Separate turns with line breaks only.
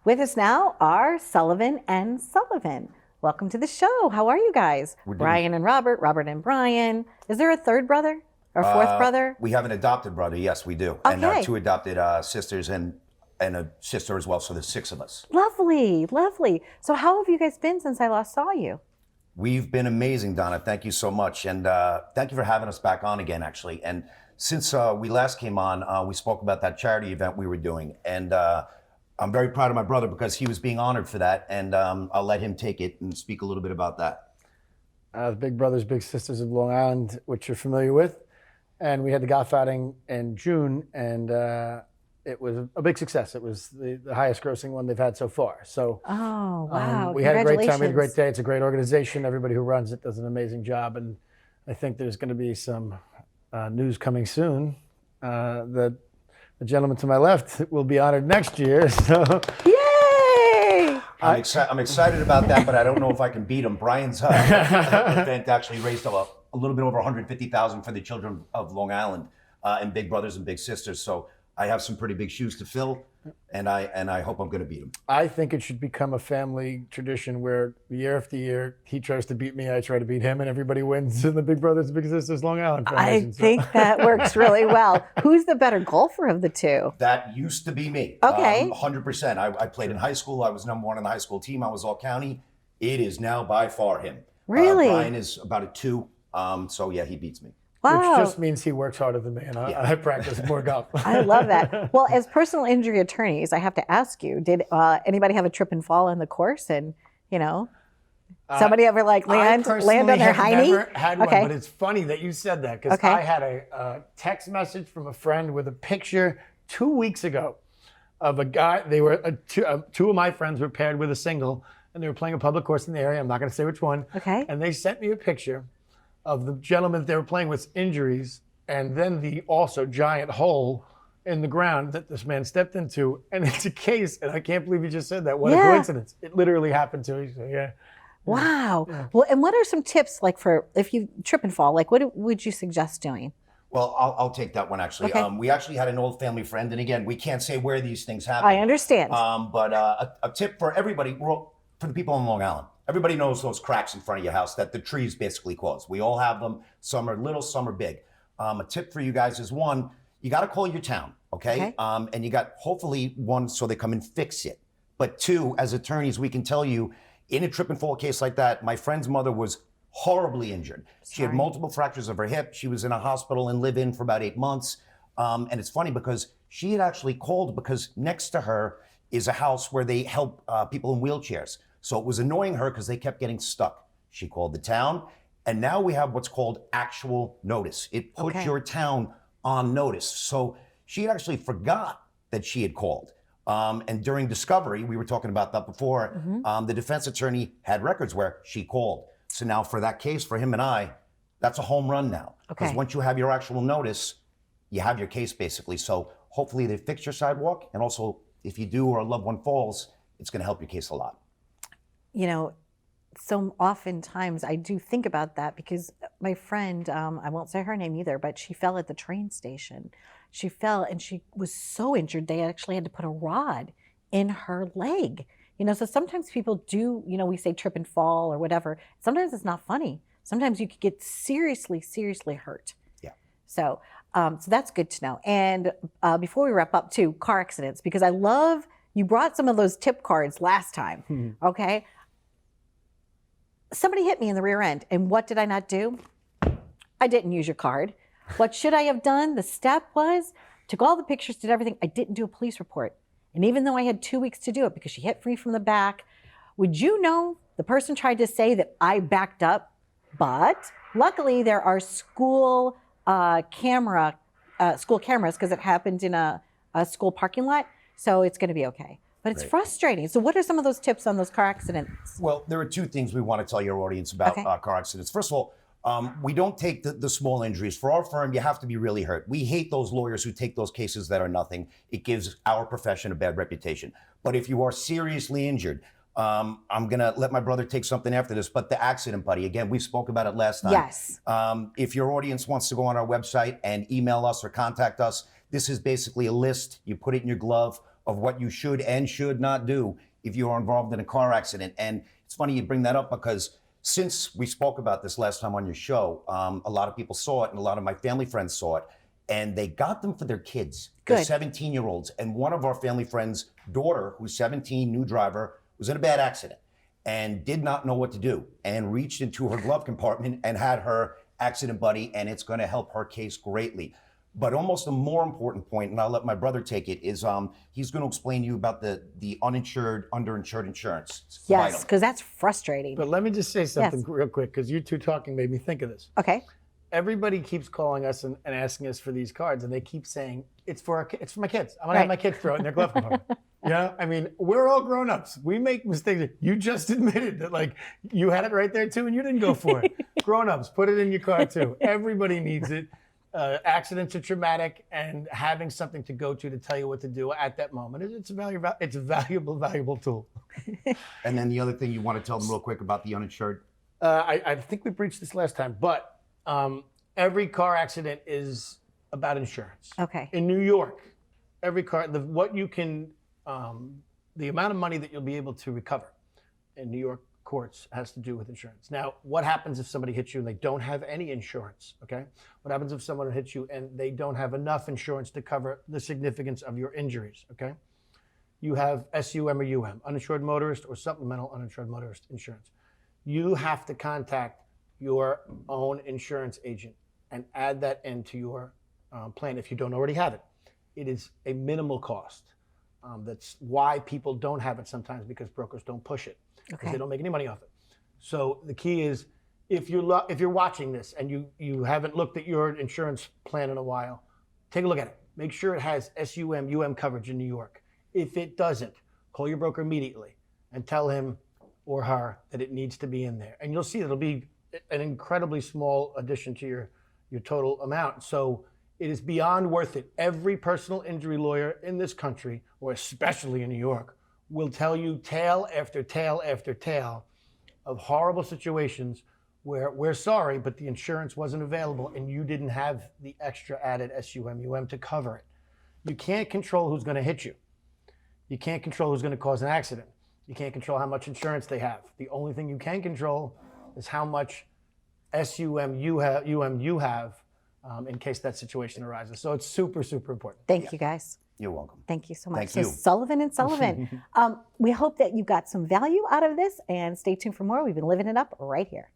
With us now are Sullivan and Sullivan. Welcome to the show. How are you guys? Brian and Robert, Robert and Brian. Is there a third brother or fourth brother?
We have an adopted brother, yes, we do.
Okay.
And two adopted sisters and a sister as well, so there's 6 of us.
Lovely, lovely. So how have you guys been since I last saw you?
We've been amazing, Donna. Thank you so much. And thank you for having us back on again, actually. And since we last came on, we spoke about that charity event we were doing. And I'm very proud of my brother because he was being honored for that. And I'll let him take it and speak a little bit about that.
The Big Brothers Big Sisters of Long Island, which you're familiar with. And we had the golf outing in June, and it was a big success. It was the highest grossing one they've had so far. So
oh, wow.
We had a great time. We had a great day. It's a great organization. Everybody who runs it does an amazing job. And I think there's going to be some news coming soon that the gentleman to my left will be honored next year. So
yay!
I'm excited about that, but I don't know if I can beat him. Brian's event actually raised a little bit over $150,000 for the children of Long Island and Big Brothers and Big Sisters. So I have some pretty big shoes to fill, and I hope I'm going to beat him.
I think it should become a family tradition where year after year he tries to beat me, I try to beat him, and everybody wins in the Big Brothers Big Sisters Long Island Foundation.
I think that works really well. Who's the better golfer of the two?
That used to be me.
Okay.
100%. I played in high school. I was #1 on the high school team. I was all county. It is now by far him.
Really?
Brian is about a 2. So yeah, he beats me.
Wow.
Which just means he works harder than me, and I practice more golf.
I love that. Well, as personal injury attorneys, I have to ask you, did anybody have a trip and fall on the course? And, you know, somebody ever like land on their hiney?
I never had one, but it's funny that you said that because I had a text message from a friend with a picture 2 weeks ago of a guy. They were two of my friends were paired with a single, and they were playing a public course in the area. I'm not going to say which one.
Okay.
And they sent me a picture of the gentleman that they were playing with injuries, and then the also giant hole in the ground that this man stepped into, and it's a case, and I can't believe you just said that. What a coincidence. It literally happened to me, so yeah.
Wow. Yeah. Well, and what are some tips, like for if you trip and fall, like what would you suggest doing?
Well, I'll take that one, actually.
Okay.
We actually had an old family friend, and again, we can't say where these things happen.
I understand.
But a tip for everybody, for the people on Long Island. Everybody knows those cracks in front of your house that the trees basically cause. We all have them. Some are little, some are big. A tip for you guys is 1, you got to call your town, okay? And you got hopefully 1, so they come and fix it. But 2, as attorneys, we can tell you, in a trip and fall case like that, my friend's mother was horribly injured. She had multiple fractures of her hip. She was in a hospital and live-in for about 8 months. And it's funny because she had actually called because next to her is a house where they help people in wheelchairs. So it was annoying her because they kept getting stuck. She called the town, and now we have what's called actual notice. It puts your town on notice. So she actually forgot that she had called. And during discovery, we were talking about that before, the defense attorney had records where she called. So now for that case, for him and I, that's a home run now. Because once you have your actual notice, you have your case basically. So hopefully they fix your sidewalk. And also, if you do or a loved one falls, it's going to help your case a lot.
You know, so oftentimes I do think about that because my friend, I won't say her name either, but she fell at the train station. She fell and she was so injured, they actually had to put a rod in her leg. You know, so sometimes people do, you know, we say trip and fall or whatever. Sometimes it's not funny. Sometimes you could get seriously, seriously hurt.
Yeah.
So that's good to know. And before we wrap up too, car accidents, because I love, you brought some of those tip cards last time, okay? Somebody hit me in the rear end, and what did I not do? I didn't use your card. What should I have done? The step was, took all the pictures, did everything. I didn't do a police report. And even though I had 2 weeks to do it because she hit me from the back, would you know, the person tried to say that I backed up, but luckily there are school cameras because it happened in a school parking lot, so it's gonna be okay. But it's frustrating. So what are some of those tips on those car accidents?
Well, there are 2 things we want to tell your audience about car accidents. First of all, we don't take the small injuries. For our firm, you have to be really hurt. We hate those lawyers who take those cases that are nothing. It gives our profession a bad reputation. But if you are seriously injured, I'm going to let my brother take something after this, but the accident buddy, again, we spoke about it last time.
Yes.
If your audience wants to go on our website and email us or contact us, this is basically a list. You put it in your glove of what you should and should not do if you are involved in a car accident. And it's funny you bring that up because since we spoke about this last time on your show, a lot of people saw it and a lot of my family friends saw it, and they got them for their kids. They're
Good.
17-year-olds. And one of our family friends' daughter, who's 17, new driver, was in a bad accident and did not know what to do and reached into her glove compartment and had her accident buddy, and it's going to help her case greatly. But almost a more important point, and I'll let my brother take it, is he's going to explain to you about the uninsured, underinsured insurance. It's
Yes,
vital.
because that's frustrating.
But let me just say something
Yes.
real quick, because you two talking made me think of this.
Okay.
Everybody keeps calling us and asking us for these cards, and they keep saying it's for it's for my kids. I'm gonna have my kids throw it in their glove compartment. Yeah, I mean, we're all grown-ups. We make mistakes. You just admitted that, like, you had it right there too, and you didn't go for it. Grown-ups, put it in your car too. Everybody needs it. Accidents are traumatic, and having something to go to tell you what to do at that moment, it's a valuable tool.
And then the other thing you want to tell them real quick about the uninsured?
I think we breached this last time, but every car accident is about insurance.
Okay.
In New York, every car, the amount of money that you'll be able to recover in New York courts has to do with insurance. Now, what happens if somebody hits you and they don't have any insurance? Okay. What happens if someone hits you and they don't have enough insurance to cover the significance of your injuries? Okay. You have SUM or UM, uninsured motorist or supplemental uninsured motorist insurance. You have to contact your own insurance agent and add that into your plan if you don't already have it. It is a minimal cost. That's why people don't have it sometimes, because brokers don't push it, because they don't make any money off it. So the key is, if you're watching this and you haven't looked at your insurance plan in a while, take a look at it. Make sure it has SUM, UM coverage in New York. If it doesn't, call your broker immediately and tell him or her that it needs to be in there. And you'll see it'll be an incredibly small addition to your total amount. So it is beyond worth it. Every personal injury lawyer in this country, or especially in New York, will tell you tale after tale after tale of horrible situations where we're sorry, but the insurance wasn't available and you didn't have the extra added SUM, UM to cover it. You can't control who's going to hit you. You can't control who's going to cause an accident. You can't control how much insurance they have. The only thing you can control is how much SUM you have in case that situation arises. So it's super, super important.
Thank you, guys.
You're welcome.
Thank you so much.
Thank
So
you.
Sullivan and Sullivan. We hope that you got some value out of this, and stay tuned for more. We've been living it up right here.